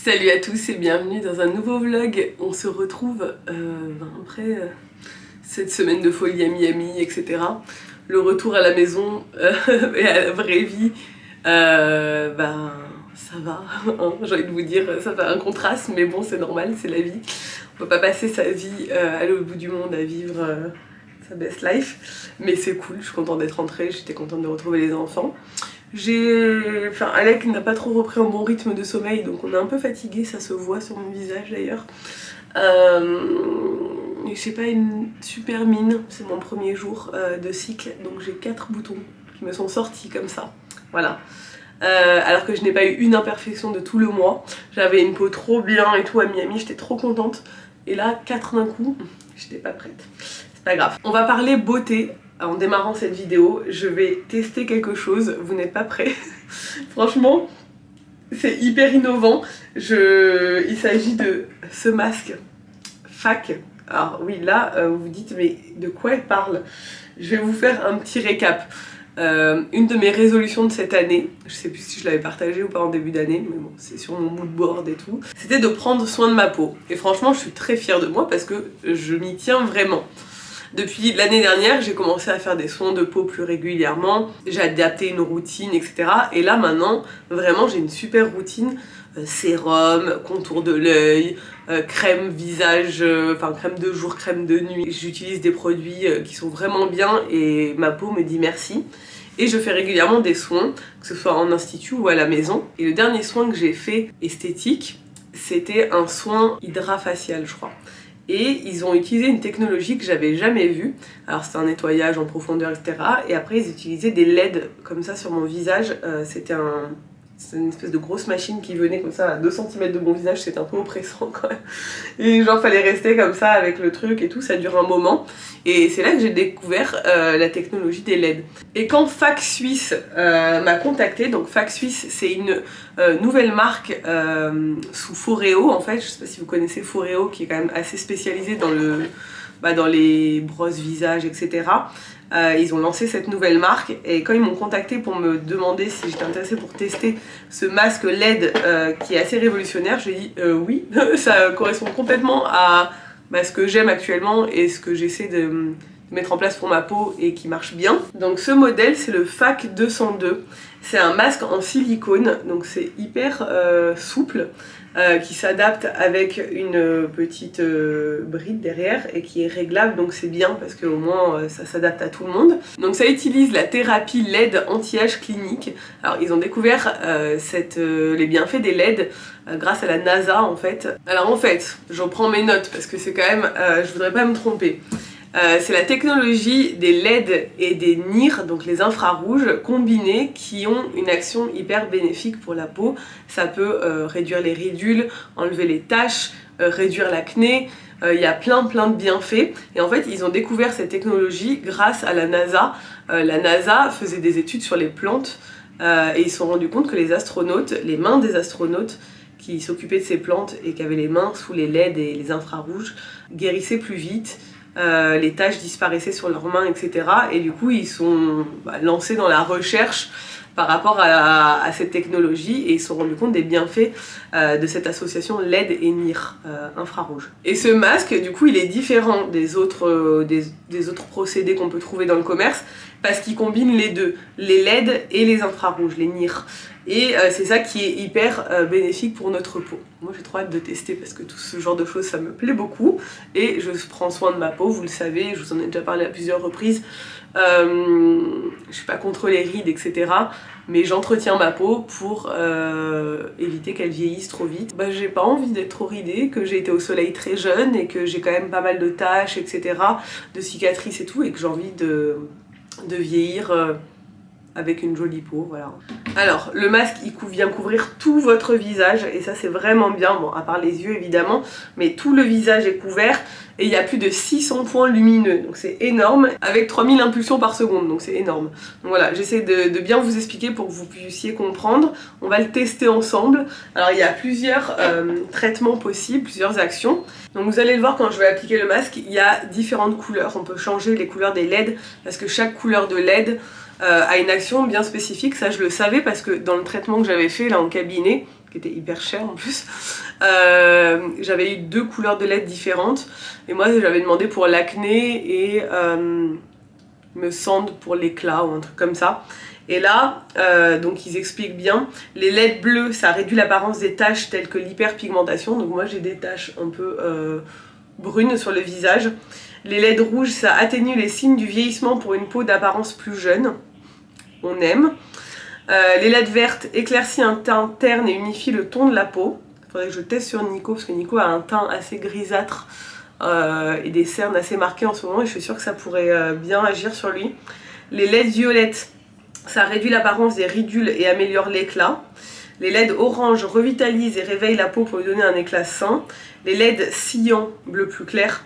Salut à tous et bienvenue dans un nouveau vlog. On se retrouve après cette semaine de folie à Miami, etc. Le retour à la maison et à la vraie vie, ça va, hein, j'ai envie de vous dire, ça fait un contraste, mais bon c'est normal, c'est la vie. On peut pas passer sa vie à l'autre bout du monde à vivre sa best life, mais c'est cool, je suis contente d'être rentrée, j'étais contente de retrouver les enfants. Alec n'a pas trop repris un bon rythme de sommeil, donc on est un peu fatigué, ça se voit sur mon visage d'ailleurs. J'ai pas une super mine, c'est mon premier jour de cycle, donc j'ai 4 boutons qui me sont sortis comme ça, voilà. Alors que je n'ai pas eu une imperfection de tout le mois. J'avais une peau trop bien et tout à Miami, j'étais trop contente. Et là, 4 d'un coup, j'étais pas prête. C'est pas grave. On va parler beauté. En démarrant cette vidéo, je vais tester quelque chose, vous n'êtes pas prêts. Franchement, c'est hyper innovant. Il s'agit de ce masque FAC. Alors oui, là, vous vous dites, mais de quoi elle parle? Je vais vous faire un petit récap. Une de mes résolutions de cette année, je sais plus si je l'avais partagée ou pas en début d'année, mais bon, c'est sur mon mood board et tout, c'était de prendre soin de ma peau. Et franchement, je suis très fière de moi parce que je m'y tiens vraiment. Depuis l'année dernière, j'ai commencé à faire des soins de peau plus régulièrement, j'ai adapté une routine, etc. Et là maintenant, vraiment j'ai une super routine, sérum, contour de l'œil, crème visage, crème de jour, crème de nuit. J'utilise des produits qui sont vraiment bien et ma peau me dit merci. Et je fais régulièrement des soins, que ce soit en institut ou à la maison. Et le dernier soin que j'ai fait esthétique, c'était un soin hydrafacial, je crois. Et ils ont utilisé une technologie que j'avais jamais vue. Alors c'était un nettoyage en profondeur, etc. Et après ils utilisaient des LED comme ça sur mon visage. C'était une espèce de grosse machine qui venait comme ça à 2 cm de mon visage, c'était un peu oppressant quand même. Et genre fallait rester comme ça avec le truc et tout, ça dure un moment. Et c'est là que j'ai découvert la technologie des LED. Et quand Fac Suisse m'a contactée, donc Fac Suisse c'est une nouvelle marque sous Foreo en fait, je sais pas si vous connaissez Foreo qui est quand même assez spécialisé dans les brosses visage, etc. Ils ont lancé cette nouvelle marque et quand ils m'ont contacté pour me demander si j'étais intéressée pour tester ce masque LED qui est assez révolutionnaire, j'ai dit oui, ça correspond complètement à ce que j'aime actuellement et ce que j'essaie de mettre en place pour ma peau et qui marche bien. Donc ce modèle c'est le FAC 202, c'est un masque en silicone, donc c'est hyper souple. Qui s'adapte avec une petite bride derrière et qui est réglable, donc c'est bien parce qu'au moins ça s'adapte à tout le monde. Donc ça utilise la thérapie LED anti-âge clinique. Alors ils ont découvert les bienfaits des LED grâce à la NASA en fait. Alors en fait, j'en prends mes notes parce que c'est quand même, je voudrais pas me tromper. C'est la technologie des LED et des NIR, donc les infrarouges combinés qui ont une action hyper bénéfique pour la peau. Ça peut réduire les ridules, enlever les taches, réduire l'acné. Il y a plein de bienfaits et en fait ils ont découvert cette technologie grâce à la NASA. La NASA faisait des études sur les plantes et ils se sont rendus compte que les mains des astronautes qui s'occupaient de ces plantes et qui avaient les mains sous les LED et les infrarouges guérissaient plus vite. Les taches disparaissaient sur leurs mains, etc. Et du coup, ils sont lancés dans la recherche par rapport à cette technologie et ils se sont rendus compte des bienfaits de cette association LED et NIR, infrarouge. Et ce masque, du coup, il est différent des autres procédés qu'on peut trouver dans le commerce parce qu'il combine les deux, les LED et les infrarouges, les NIR. Et c'est ça qui est hyper bénéfique pour notre peau. Moi j'ai trop hâte de tester parce que tout ce genre de choses ça me plaît beaucoup. Et je prends soin de ma peau, vous le savez, je vous en ai déjà parlé à plusieurs reprises. Je suis pas contre les rides, etc. Mais j'entretiens ma peau pour éviter qu'elle vieillisse trop vite. J'ai pas envie d'être trop ridée, que j'ai été au soleil très jeune et que j'ai quand même pas mal de taches, etc. De cicatrices et tout, et que j'ai envie de vieillir avec une jolie peau, voilà. Alors, le masque, il vient couvrir tout votre visage, et ça c'est vraiment bien, bon, à part les yeux évidemment, mais tout le visage est couvert, et il y a plus de 600 points lumineux, donc c'est énorme, avec 3000 impulsions par seconde, donc c'est énorme. Donc voilà, j'essaie de bien vous expliquer pour que vous puissiez comprendre, on va le tester ensemble. Alors il y a plusieurs traitements possibles, plusieurs actions, donc vous allez le voir quand je vais appliquer le masque, il y a différentes couleurs, on peut changer les couleurs des LED, parce que chaque couleur de LED a une action bien spécifique. Ça je le savais parce que dans le traitement que j'avais fait là en cabinet, qui était hyper cher en plus, j'avais eu 2 couleurs de LED différentes. Et moi j'avais demandé pour l'acné et me semble pour l'éclat ou un truc comme ça. Et là, donc ils expliquent bien, les LED bleus ça réduit l'apparence des taches telles que l'hyperpigmentation, donc moi j'ai des taches un peu brunes sur le visage. Les LED rouges ça atténue les signes du vieillissement pour une peau d'apparence plus jeune, on aime. Les LED vertes éclaircissent un teint terne et unifient le ton de la peau. Il faudrait que je teste sur Nico parce que Nico a un teint assez grisâtre et des cernes assez marquées en ce moment et je suis sûre que ça pourrait bien agir sur lui. Les LED violettes ça réduit l'apparence des ridules et améliore l'éclat. Les LED orange revitalisent et réveillent la peau pour lui donner un éclat sain. Les LED cyan, bleu plus clair,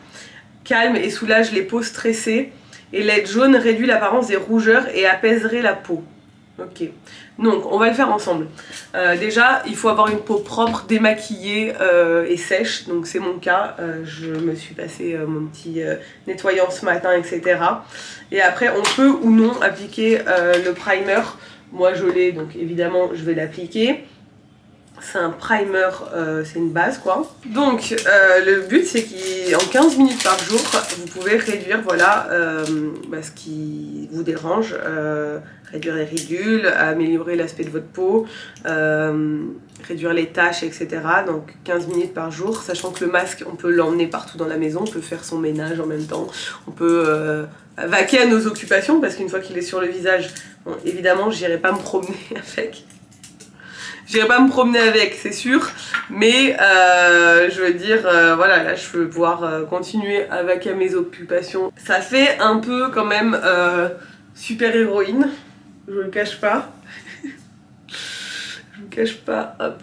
calment et soulagent les peaux stressées. Et LED jaune réduit l'apparence des rougeurs et apaiserait la peau. Ok, donc on va le faire ensemble. Déjà, il faut avoir une peau propre, démaquillée et sèche. Donc c'est mon cas. Je me suis passé mon petit nettoyant ce matin, etc. Et après, on peut ou non appliquer le primer. Moi, je l'ai, donc évidemment, je vais l'appliquer. C'est un primer, c'est une base quoi. Donc le but c'est qu'en 15 minutes par jour, vous pouvez réduire voilà, ce qui vous dérange, réduire les ridules, améliorer l'aspect de votre peau, réduire les taches, etc. Donc 15 minutes par jour, sachant que le masque on peut l'emmener partout dans la maison, on peut faire son ménage en même temps, on peut vaquer à nos occupations parce qu'une fois qu'il est sur le visage, bon, évidemment j'irai pas me promener avec. J'irai pas me promener avec, c'est sûr, mais je veux dire, voilà, là je veux pouvoir continuer avec mes occupations. Ça fait un peu quand même super héroïne, je le cache pas. Je le cache pas, hop,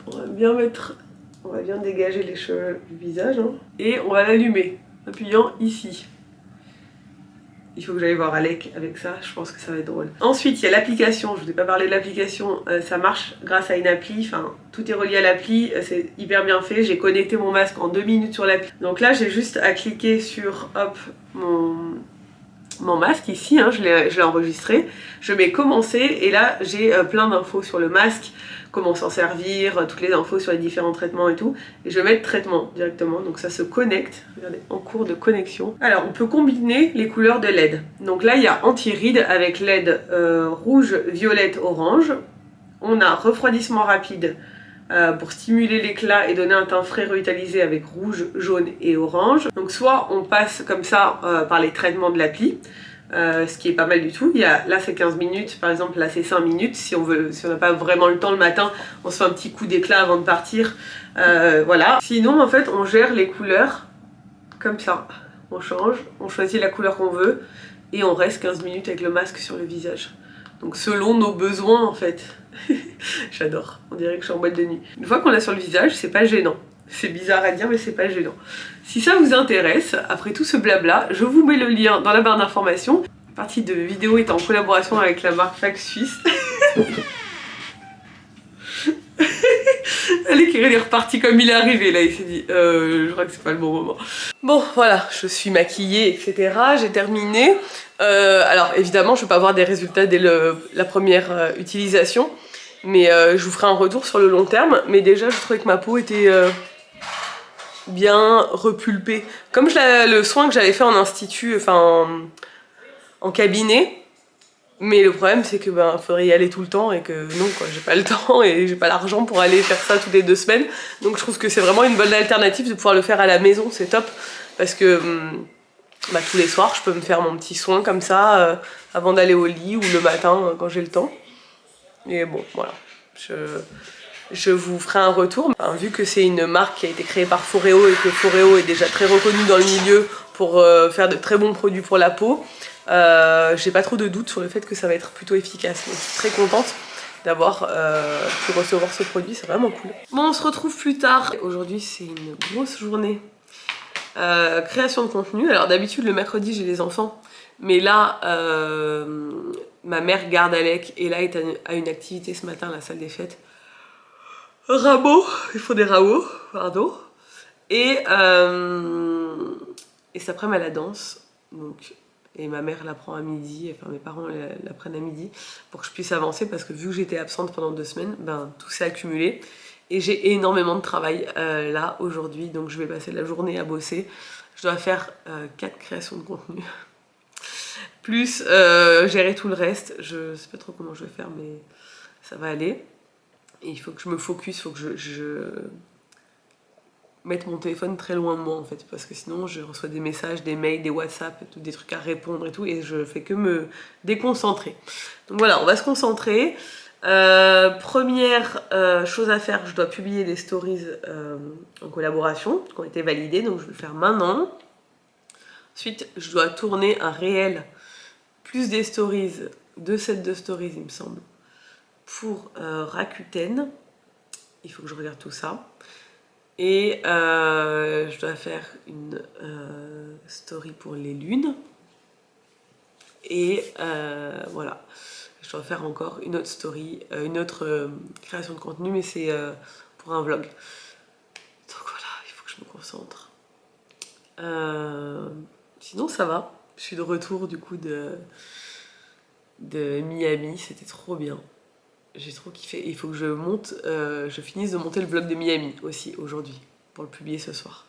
on va bien dégager les cheveux du visage, hein, et on va l'allumer, en appuyant ici. Il faut que j'aille voir Alec avec ça, je pense que ça va être drôle. Ensuite, il y a l'application, je vous ai pas parlé de l'application, ça marche grâce à une appli, enfin tout est relié à l'appli, c'est hyper bien fait. J'ai connecté mon masque en 2 minutes sur l'appli. Donc là, j'ai juste à cliquer sur hop, mon masque ici, hein, je l'ai enregistré. Je mets commencer et là, j'ai plein d'infos sur le masque, comment s'en servir, toutes les infos sur les différents traitements et tout. Et je vais mettre traitement directement, donc ça se connecte, regardez, en cours de connexion. Alors on peut combiner les couleurs de LED. Donc là il y a anti-rides avec LED rouge, violette, orange. On a refroidissement rapide pour stimuler l'éclat et donner un teint frais revitalisé avec rouge, jaune et orange. Donc soit on passe comme ça par les traitements de l'appli, ce qui est pas mal du tout. Là c'est 15 minutes, par exemple là c'est 5 minutes. Si on n'a pas vraiment le temps le matin, on se fait un petit coup d'éclat avant de partir. Voilà. Sinon en fait on gère les couleurs comme ça. On change, on choisit la couleur qu'on veut et on reste 15 minutes avec le masque sur le visage. Donc selon nos besoins en fait. J'adore, on dirait que je suis en boîte de nuit. Une fois qu'on l'a sur le visage, c'est pas gênant. C'est bizarre à dire mais c'est pas gênant. Si ça vous intéresse, après tout ce blabla, je vous mets le lien dans la barre d'informations. La partie de vidéo est en collaboration avec la marque Fac Suisse. Alec il est reparti comme il est arrivé là, il s'est dit je crois que c'est pas le bon moment. Bon voilà, je suis maquillée etc, j'ai terminé. Alors évidemment je vais pas avoir des résultats dès la première utilisation, mais je vous ferai un retour sur le long terme. Mais déjà je trouvais que ma peau était bien repulpée. Comme le soin que j'avais fait en institut, enfin en cabinet. Mais le problème c'est que faudrait y aller tout le temps et que non quoi, j'ai pas le temps et j'ai pas l'argent pour aller faire ça toutes les 2 semaines. Donc je trouve que c'est vraiment une bonne alternative de pouvoir le faire à la maison, c'est top. Parce que tous les soirs je peux me faire mon petit soin comme ça avant d'aller au lit ou le matin quand j'ai le temps. Et bon voilà, je vous ferai un retour. Enfin, vu que c'est une marque qui a été créée par Foreo et que Foreo est déjà très reconnu dans le milieu pour faire de très bons produits pour la peau, j'ai pas trop de doutes sur le fait que ça va être plutôt efficace. Donc je suis très contente d'avoir pu recevoir ce produit, c'est vraiment cool. Bon, on se retrouve plus tard. Aujourd'hui c'est une grosse journée création de contenu. Alors d'habitude le mercredi j'ai les enfants, mais là ma mère garde Alec et là est à une activité ce matin à la salle des fêtes. Rameaux, il faut des rameaux, pardon. Et cet après-midi à la danse, donc et ma mère la prend à midi, enfin mes parents la prennent à midi pour que je puisse avancer parce que vu que j'étais absente pendant 2 semaines, ben tout s'est accumulé et j'ai énormément de travail là aujourd'hui, donc je vais passer la journée à bosser. Je dois faire 4 créations de contenu plus gérer tout le reste. Je sais pas trop comment je vais faire, mais ça va aller. Et il faut que je me focus, il faut que je mettre mon téléphone très loin de moi en fait, parce que sinon je reçois des messages, des mails, des WhatsApp, et tout, des trucs à répondre et tout, et je fais que me déconcentrer. Donc voilà, on va se concentrer. Première chose à faire, je dois publier des stories en collaboration qui ont été validées, donc je vais le faire maintenant. Ensuite, je dois tourner un réel plus des stories, 2 sets de stories il me semble, pour Rakuten. Il faut que je regarde tout ça. Et je dois faire une story pour les lunes. Et voilà. Je dois faire encore une autre story, une autre création de contenu, mais c'est pour un vlog. Donc voilà, il faut que je me concentre. Sinon ça va. Je suis de retour du coup de Miami, c'était trop bien. J'ai trop kiffé. Il faut que je finisse de monter le vlog de Miami aussi aujourd'hui pour le publier ce soir.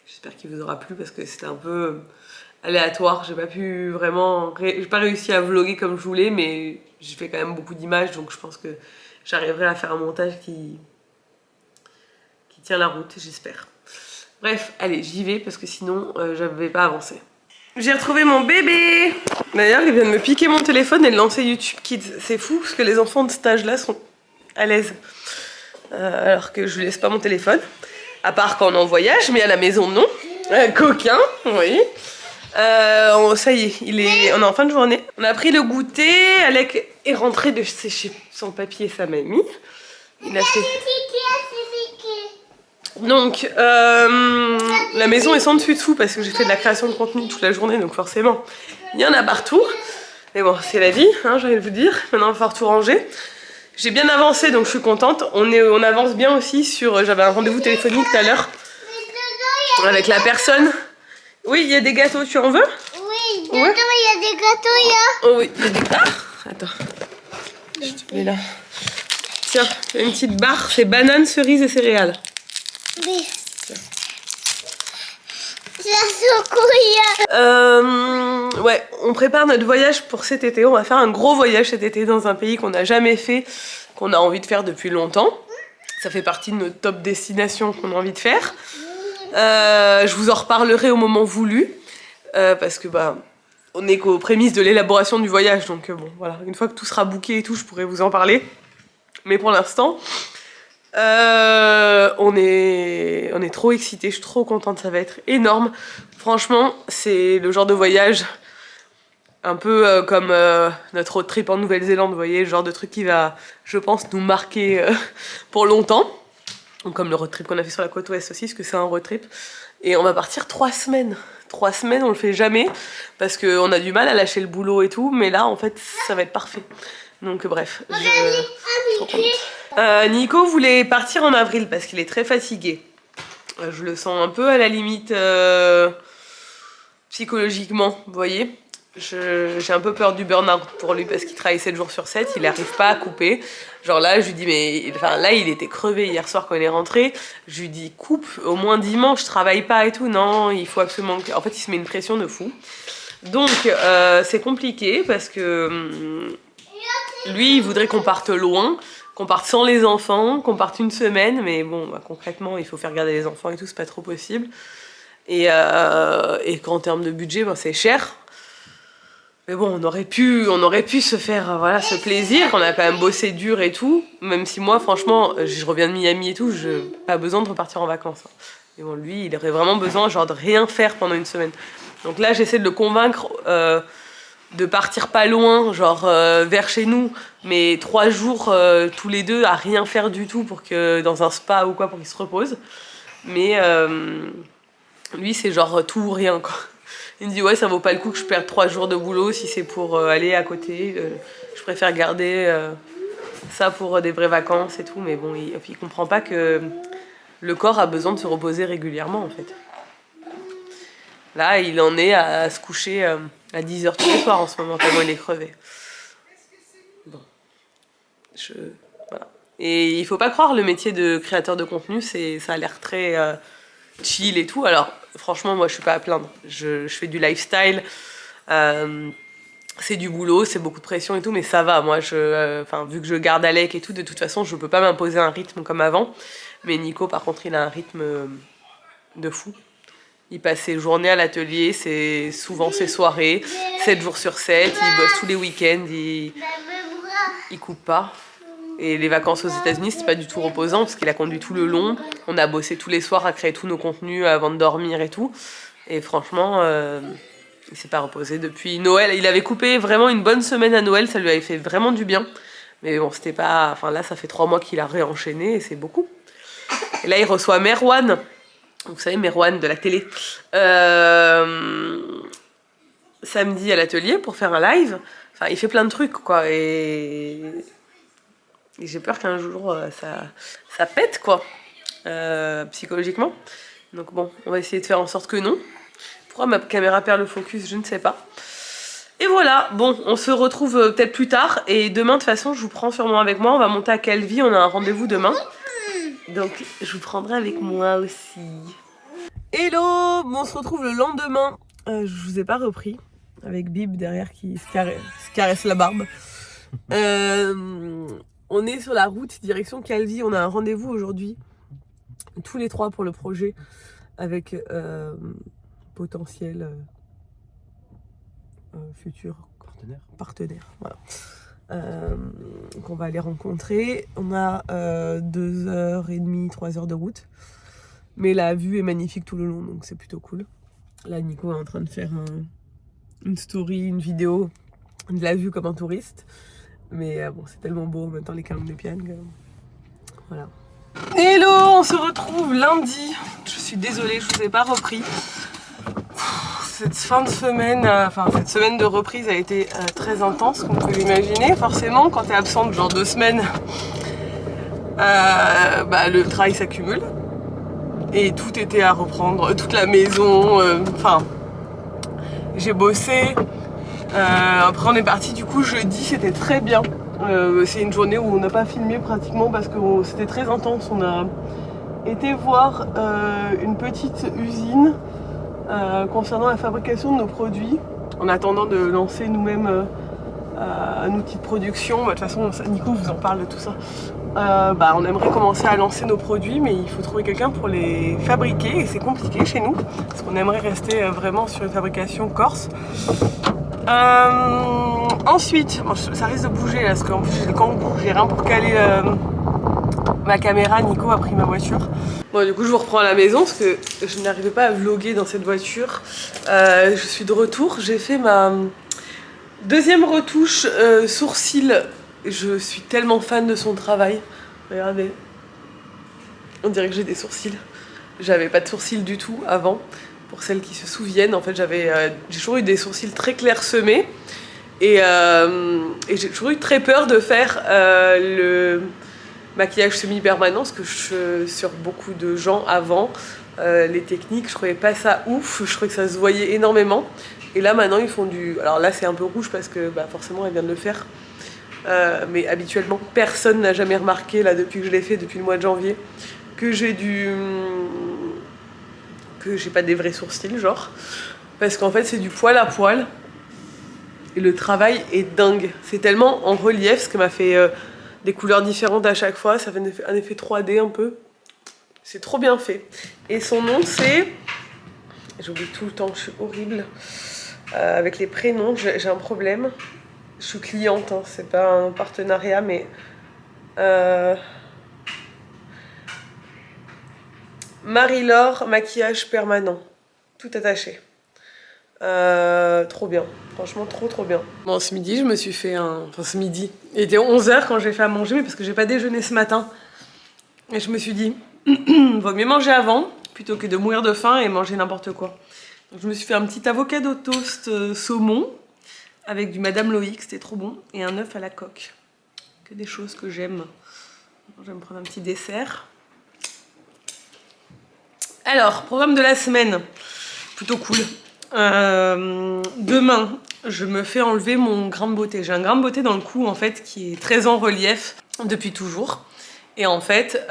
J'espère qu'il vous aura plu parce que c'était un peu aléatoire. J'ai pas pu vraiment, j'ai pas réussi à vlogger comme je voulais, mais j'ai fait quand même beaucoup d'images, donc je pense que j'arriverai à faire un montage qui tient la route, j'espère. Bref, allez, j'y vais parce que sinon je vais pas avancer. J'ai retrouvé mon bébé. D'ailleurs, il vient de me piquer mon téléphone et de lancer YouTube Kids. C'est fou parce que les enfants de cet âge-là sont à l'aise. Alors que je lui laisse pas mon téléphone. À part quand on est en voyage, mais à la maison, non. Coquin, oui. Ça y est, on est en fin de journée. On a pris le goûter. Alec est rentré de sécher son papier et sa mamie. Il a fait... Donc, la maison est sans dessus dessous parce que j'ai fait de la création de contenu toute la journée, donc forcément, il y en a partout. Mais bon, c'est la vie, hein, j'ai envie de vous dire. Maintenant, il va falloir tout ranger. J'ai bien avancé, donc je suis contente. On avance bien aussi sur... J'avais un rendez-vous téléphonique tout à l'heure avec la personne. Oui, il y a des gâteaux, tu en veux? Oui, dedans, il y a des gâteaux, là. Oh oui, il y a des... Ah, attends. Je te mets là. Tiens, il y a une petite barre, c'est banane, cerise et céréales. Oui. Ouais, on prépare notre voyage pour cet été. On va faire un gros voyage cet été dans un pays qu'on n'a jamais fait, qu'on a envie de faire depuis longtemps. Ça fait partie de notre top destination qu'on a envie de faire. Je vous en reparlerai au moment voulu, parce que bah, on est qu'aux prémices de l'élaboration du voyage. Donc bon, voilà, une fois que tout sera booké et tout, je pourrai vous en parler. Mais pour l'instant... on est trop excités, je suis trop contente, ça va être énorme. Franchement, c'est le genre de voyage un peu comme notre road trip en Nouvelle-Zélande, vous voyez, le genre de truc qui va, je pense, nous marquer pour longtemps. Donc, comme le road trip qu'on a fait sur la côte ouest aussi, parce que c'est un road trip. Et on va partir 3 semaines. 3 semaines, on le fait jamais, parce qu'on a du mal à lâcher le boulot et tout, mais là, en fait, ça va être parfait. Donc bref, je suis trop contente. Nico voulait partir en avril parce qu'il est très fatigué. Je le sens un peu à la limite psychologiquement, vous voyez. J'ai un peu peur du burn-out pour lui parce qu'il travaille 7 jours sur 7, il n'arrive pas à couper. Genre là, je lui dis, mais enfin, là, il était crevé hier soir quand il est rentré. Je lui dis, coupe, au moins dimanche, je travaille pas et tout. Non, il faut absolument... En fait, il se met une pression de fou. Donc, c'est compliqué parce que... lui, il voudrait qu'on parte loin, qu'on parte sans les enfants, qu'on parte une semaine, mais bon, bah, concrètement, il faut faire garder les enfants et tout, c'est pas trop possible. Et qu'en termes de budget, bah, c'est cher. Mais bon, on aurait pu se faire voilà, ce plaisir, on a quand même bossé dur et tout, même si moi, franchement, je reviens de Miami et tout, je n'ai pas besoin de repartir en vacances. Mais bon, lui, il aurait vraiment besoin genre, de rien faire pendant une semaine. Donc là, j'essaie de le convaincre... de partir pas loin, genre vers chez nous, mais 3 jours tous les deux à rien faire du tout pour que dans un spa ou quoi pour qu'il se repose. Mais lui c'est genre tout ou rien quoi. Il me dit ouais ça vaut pas le coup que je perde 3 jours de boulot si c'est pour aller à côté. Je préfère garder ça pour des vraies vacances et tout, mais bon il comprend pas que le corps a besoin de se reposer régulièrement en fait. Là, il en est à se coucher à 10h tous les soirs en ce moment, tellement il est crevé. Bon. Voilà. Et il faut pas croire, le métier de créateur de contenu, ça a l'air très chill et tout. Alors, franchement, moi, je suis pas à plaindre. Je fais du lifestyle. C'est du boulot, c'est beaucoup de pression et tout, mais ça va. Moi, vu que je garde Alec et tout, de toute façon, je peux pas m'imposer un rythme comme avant. Mais Nico, par contre, il a un rythme de fou. Il passe ses journées à l'atelier, c'est souvent ses soirées, 7 jours sur 7, il bosse tous les week-ends, il coupe pas. Et les vacances aux États-Unis, c'est pas du tout reposant parce qu'il a conduit tout le long. On a bossé tous les soirs à créer tous nos contenus avant de dormir et tout. Et franchement, il s'est pas reposé depuis Noël. Il avait coupé vraiment une bonne semaine à Noël, ça lui avait fait vraiment du bien. Mais bon, c'était pas. Enfin là, ça fait 3 mois qu'il a réenchaîné et c'est beaucoup. Et là, il reçoit Merwan. Vous savez, Merwan de la télé. Samedi à l'atelier pour faire un live. Enfin, il fait plein de trucs, quoi. Et j'ai peur qu'un jour, ça pète, quoi. Psychologiquement. Donc bon, on va essayer de faire en sorte que non. Pourquoi ma caméra perd le focus, je ne sais pas. Et voilà, bon, on se retrouve peut-être plus tard. Et demain, de toute façon, je vous prends sûrement avec moi. On va monter à Calvi, on a un rendez-vous demain. Donc, je vous prendrai avec moi aussi. Hello, bon, on se retrouve le lendemain. Je vous ai pas repris. Avec Bib derrière qui se caresse la barbe. On est sur la route direction Calvi. On a un rendez-vous aujourd'hui. Tous les 3 pour le projet. Avec potentiel futur partenaire. Voilà. Qu'on va aller rencontrer. On a 2h30, 3h de route. Mais la vue est magnifique tout le long, donc c'est plutôt cool. Là, Nico est en train de faire une story, une vidéo de la vue comme un touriste. Mais bon, c'est tellement beau en même temps les Calum de Piane que... Voilà. Hello, on se retrouve lundi. Je suis désolée, je vous ai pas repris. Cette fin de semaine, cette semaine de reprise a été très intense, comme vous pouvez l'imaginer. Forcément, quand tu es absente genre 2 semaines, le travail s'accumule. Et tout était à reprendre, toute la maison, j'ai bossé. Après on est parti du coup jeudi, c'était très bien. C'est une journée où on n'a pas filmé pratiquement parce que c'était très intense. On a été voir une petite usine concernant la fabrication de nos produits, en attendant de lancer nous-mêmes un outil de production. De toute façon, Nico vous en parle de tout ça. On aimerait commencer à lancer nos produits, mais il faut trouver quelqu'un pour les fabriquer et c'est compliqué chez nous parce qu'on aimerait rester vraiment sur une fabrication corse. Ensuite, ça risque de bouger là, parce qu'en plus j'ai le kangou, j'ai rien pour caler ma caméra. Nico a pris ma voiture. Bon, du coup, je vous reprends à la maison parce que je n'arrivais pas à vlogger dans cette voiture. Je suis de retour, j'ai fait ma deuxième retouche sourcils. Je suis tellement fan de son travail. Regardez. On dirait que j'ai des sourcils. J'avais pas de sourcils du tout avant. Pour celles qui se souviennent, en fait, j'ai toujours eu des sourcils très clairsemés. Et j'ai toujours eu très peur de faire le maquillage semi-permanent, parce que sur beaucoup de gens avant, les techniques, je trouvais pas ça ouf. Je trouvais que ça se voyait énormément. Et là, maintenant, ils font du... Alors là, c'est un peu rouge parce que forcément, elle vient de le faire. Mais habituellement, personne n'a jamais remarqué, là, depuis que je l'ai fait, depuis le mois de janvier, que j'ai pas des vrais sourcils, genre. Parce qu'en fait, c'est du poil à poil. Et le travail est dingue. C'est tellement en relief, ce qui m'a fait des couleurs différentes à chaque fois. Ça fait un effet 3D un peu. C'est trop bien fait. Et son nom, c'est... J'oublie tout le temps, je suis horrible. Avec les prénoms, j'ai un problème. Je suis cliente, hein, c'est pas un partenariat, mais... Marie-Laure, maquillage permanent. Tout attaché. Trop bien. Franchement, trop bien. Bon, ce midi, je me suis fait un... Enfin, ce midi. Il était 11h quand j'ai fait à manger, mais parce que j'ai pas déjeuné ce matin. Et je me suis dit, vaut mieux manger avant, plutôt que de mourir de faim et manger n'importe quoi. Donc, je me suis fait un petit avocado toast saumon, avec du Madame Loïc, c'était trop bon, et un œuf à la coque. Que des choses que j'aime. Je vais me prendre un petit dessert. Alors, programme de la semaine. Plutôt cool. Demain, je me fais enlever mon grain de beauté. J'ai un grain de beauté dans le cou en fait qui est très en relief depuis toujours. Et en fait,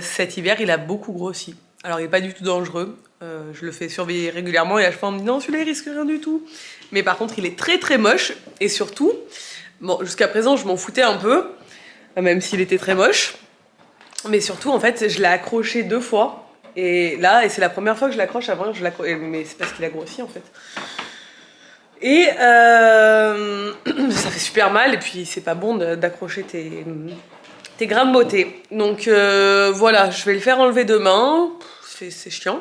cet hiver, il a beaucoup grossi. Alors, il n'est pas du tout dangereux. Je le fais surveiller régulièrement et à chaque fois, on me dit non, celui-là, il risque rien du tout. Mais par contre, il est très très moche. Et surtout, bon, jusqu'à présent, je m'en foutais un peu, même s'il était très moche. Mais surtout, en fait, je l'ai accroché 2 fois. Et là, c'est la première fois que je l'accroche. Avant, je l'accroche. Mais c'est parce qu'il a grossi, en fait. Et ça fait super mal. Et puis, c'est pas bon d'accrocher tes grains de beauté. Donc voilà, je vais le faire enlever demain. C'est chiant.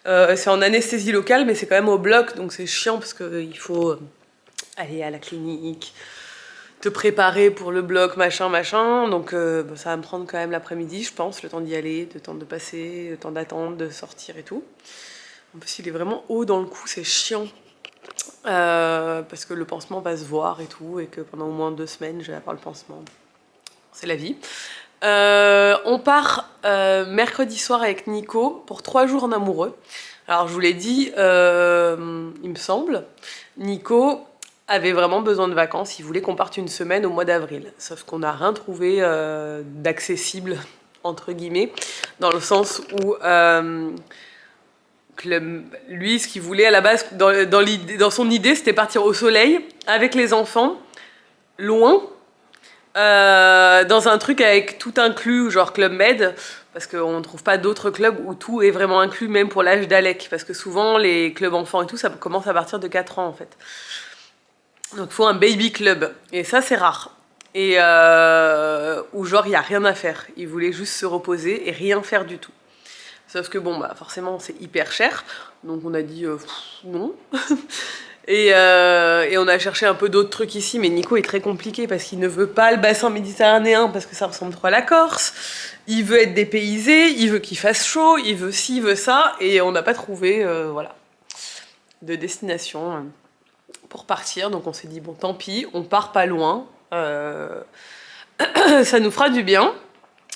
C'est en anesthésie locale, mais c'est quand même au bloc. Donc c'est chiant parce qu'il faut aller à la clinique, te préparer pour le bloc, machin. Donc ça va me prendre quand même l'après-midi, je pense, le temps d'y aller, le temps de passer, le temps d'attendre, de sortir et tout. En plus, il est vraiment haut dans le cou, c'est chiant. Parce que le pansement va se voir et tout, et que pendant au moins 2 semaines, je vais avoir le pansement. C'est la vie. On part mercredi soir avec Nico pour 3 jours en amoureux. Alors je vous l'ai dit, il me semble, Nico avait vraiment besoin de vacances, il voulait qu'on parte une semaine au mois d'avril. Sauf qu'on n'a rien trouvé d'accessible, entre guillemets, dans le sens où lui, ce qu'il voulait à la base, dans son idée, c'était partir au soleil avec les enfants, loin, dans un truc avec tout inclus, genre Club Med, parce qu'on ne trouve pas d'autres clubs où tout est vraiment inclus, même pour l'âge d'Alec, parce que souvent les clubs enfants et tout, ça commence à partir de 4 ans en fait. Donc il faut un baby club, et ça c'est rare. Et où genre il n'y a rien à faire, il voulait juste se reposer et rien faire du tout. Sauf que bon, bah forcément c'est hyper cher, donc on a dit non. Et on a cherché un peu d'autres trucs ici, mais Nico est très compliqué parce qu'il ne veut pas le bassin méditerranéen parce que ça ressemble trop à la Corse. Il veut être dépaysé, il veut qu'il fasse chaud, il veut ci, il veut ça, et on n'a pas trouvé voilà, de destination pour partir. Donc on s'est dit bon tant pis, on part pas loin, ça nous fera du bien.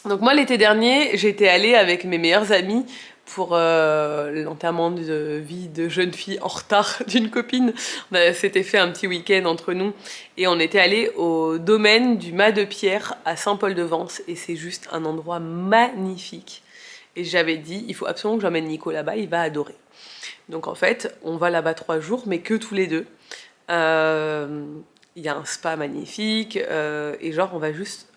Donc moi l'été dernier, j'étais allée avec mes meilleurs amis pour l'enterrement de vie de jeune fille en retard d'une copine. On s'était fait un petit week-end entre nous et on était allé au domaine du Mas de Pierre à Saint-Paul-de-Vence et c'est juste un endroit magnifique. Et j'avais dit, il faut absolument que j'emmène Nico là-bas, il va adorer. Donc en fait, on va là-bas 3 jours, mais que tous les deux. Il y a un spa magnifique et genre on va juste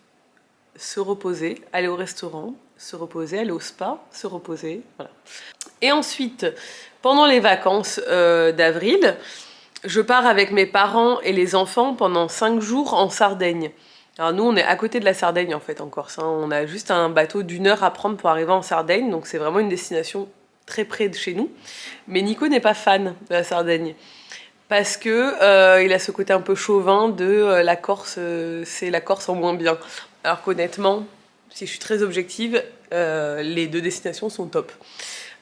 se reposer, aller au restaurant, se reposer, aller au spa, se reposer, voilà. Et ensuite, pendant les vacances d'avril, je pars avec mes parents et les enfants pendant 5 jours en Sardaigne. Alors nous, on est à côté de la Sardaigne en fait en Corse, hein. On a juste un bateau d'1 heure à prendre pour arriver en Sardaigne, donc c'est vraiment une destination très près de chez nous. Mais Nico n'est pas fan de la Sardaigne. Parce que il a ce côté un peu chauvin de la Corse, c'est la Corse en moins bien. Alors qu'honnêtement, si je suis très objective, les 2 destinations sont top.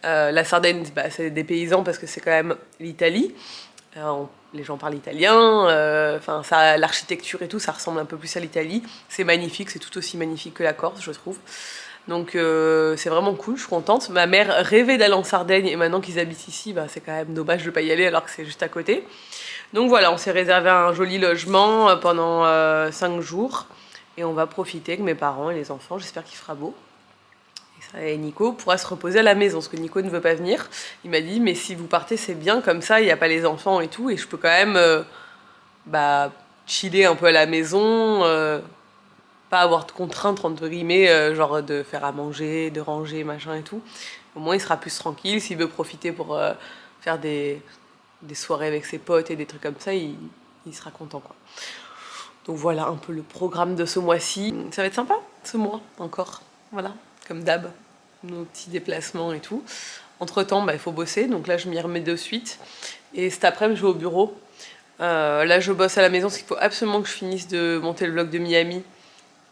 La Sardaigne, bah, c'est des paysans parce que c'est quand même l'Italie. Les gens parlent italien, l'architecture et tout, ça ressemble un peu plus à l'Italie. C'est magnifique, c'est tout aussi magnifique que la Corse, je trouve. Donc c'est vraiment cool, je suis contente. Ma mère rêvait d'aller en Sardaigne et maintenant qu'ils habitent ici, bah, c'est quand même dommage de ne pas y aller alors que c'est juste à côté. Donc voilà, on s'est réservé un joli logement pendant 5 jours. Et on va profiter avec mes parents et les enfants, j'espère qu'il fera beau. Et Nico pourra se reposer à la maison, parce que Nico ne veut pas venir. Il m'a dit, mais si vous partez, c'est bien, comme ça, il n'y a pas les enfants et tout, et je peux quand même chiller un peu à la maison, pas avoir de contraintes, entre guillemets, genre de faire à manger, de ranger, machin et tout. Au moins, il sera plus tranquille. S'il veut profiter pour faire des soirées avec ses potes et des trucs comme ça, il sera content, quoi. Donc voilà un peu le programme de ce mois-ci. Ça va être sympa, ce mois, encore. Voilà, comme d'hab, nos petits déplacements et tout. Entre-temps, bah, il faut bosser, donc là, je m'y remets de suite. Et cet après-midi, je vais au bureau. Là, je bosse à la maison, parce qu'il faut absolument que je finisse de monter le vlog de Miami.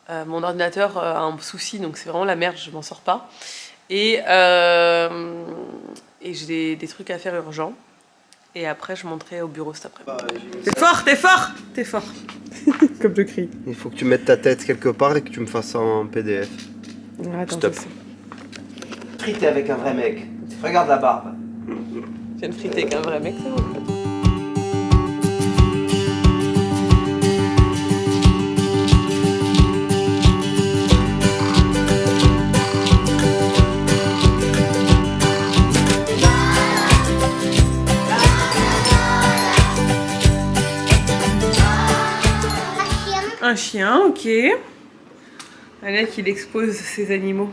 Mon ordinateur a un souci, donc c'est vraiment la merde, je m'en sors pas. Et j'ai des trucs à faire urgents. Et après, je monterai au bureau cet après-midi. T'es fort, t'es fort, t'es fort. Comme je crie. Il faut que tu mettes ta tête quelque part et que tu me fasses ça en PDF. Attends, stop. T'es avec un vrai mec. Regarde la barbe. Je viens de friter avec un vrai mec, c'est bon. Un chien, ok. Alec, il expose ses animaux.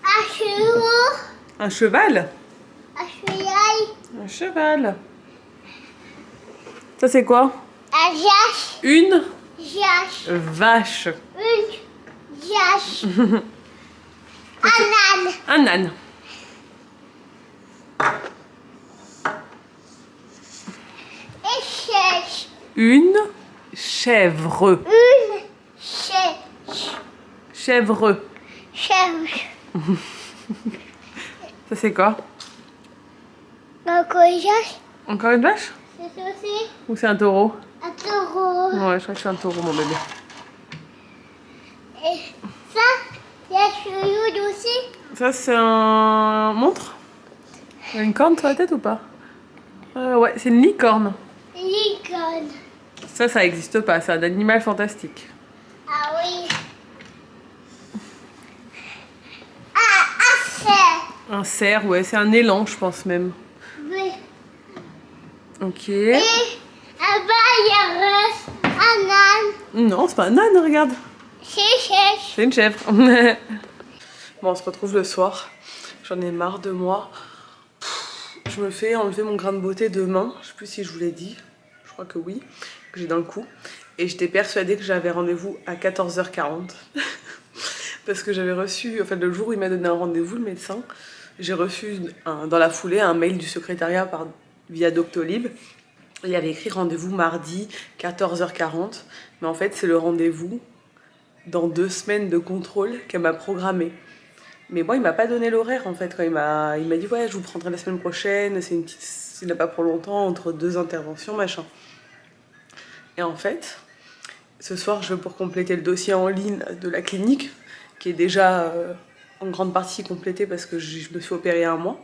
Un chevaux. Un cheval? Un cheval. Un cheval. Ça, c'est quoi? Un jache. Une Jache. vache. Une jache. Un âne. Un âne. Et chèche. Une chèvre. Une chèche. Chèvre. Chèche. Ça, c'est quoi? Encore une jache. Encore une vache? C'est aussi Ou c'est un taureau? un taureau. Ouais, je crois que c'est un taureau, mon bébé. Et ça, il y a chevaux aussi. Ça, c'est un montre? Il y a une corne sur la tête ou pas? Ouais, c'est une licorne. Licorne. Ça existe pas, c'est un animal fantastique. Ah oui. Ah, un cerf. Un cerf, ouais, c'est un élan, je pense même. Oui. Ok. Et là-bas, il y a un âne. Non, c'est pas un âne, regarde. C'est chèche. C'est une chèvre. Bon, on se retrouve le soir. J'en ai marre de moi. Je me fais enlever mon grain de beauté demain. Je sais plus si je vous l'ai dit. Je crois que oui. Que j'ai dans le cou. Et j'étais persuadée que j'avais rendez-vous à 14h40. Parce que j'avais reçu, en fait, le jour où il m'a donné un rendez-vous, le médecin, j'ai reçu dans la foulée un mail du secrétariat via Doctolib. Il y avait écrit rendez-vous mardi 14h40. Mais en fait, c'est le rendez-vous dans 2 semaines de contrôle qu'elle m'a programmé. Mais moi, il m'a pas donné l'horaire en fait. Quand il m'a dit ouais, je vous prendrai la semaine prochaine, il n'a pas pour longtemps, entre 2 interventions, machin. Et en fait, ce soir, je vais pour compléter le dossier en ligne de la clinique, qui est déjà en grande partie complété parce que je me suis opérée il y a 1 mois.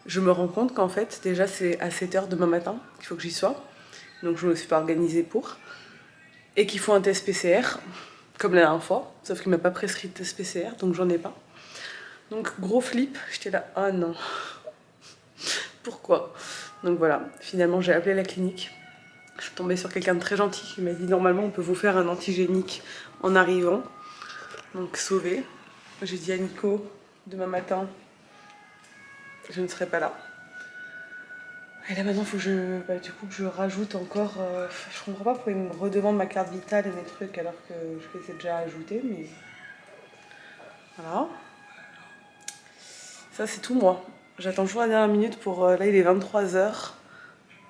Je me rends compte qu'en fait, déjà, c'est à 7h demain matin qu'il faut que j'y sois. Donc je me suis pas organisée pour. Et qu'il faut un test PCR, comme la dernière fois. Sauf qu'il m'a pas prescrit de test PCR, donc j'en ai pas. Donc gros flip, j'étais là, ah non. Pourquoi? Donc voilà, finalement j'ai appelé la clinique. Je suis tombée sur quelqu'un de très gentil qui m'a dit normalement on peut vous faire un antigénique en arrivant. Donc sauvé. J'ai dit à Nico, demain matin, je ne serai pas là. Et là maintenant il faut que je rajoute encore, je comprends pas pourquoi il me redemande ma carte vitale et mes trucs alors que je les ai déjà ajoutés, mais voilà. Ça c'est tout moi. J'attends toujours la dernière minute pour, là il est 23h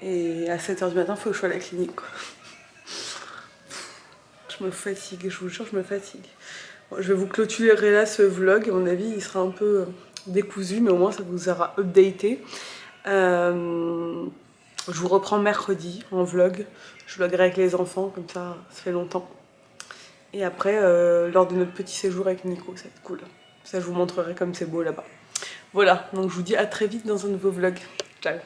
et à 7h du matin il faut que je sois à la clinique quoi. Je me fatigue, je vous jure je me fatigue. Bon, je vais vous clôturer là ce vlog, à mon avis il sera un peu décousu mais au moins ça vous aura updaté. Je vous reprends mercredi en vlog. Je vloguerai avec les enfants, comme ça fait longtemps. Et après, lors de notre petit séjour avec Nico, ça va être cool. Ça, je vous montrerai comme c'est beau là-bas. Voilà, donc je vous dis à très vite dans un nouveau vlog. Ciao!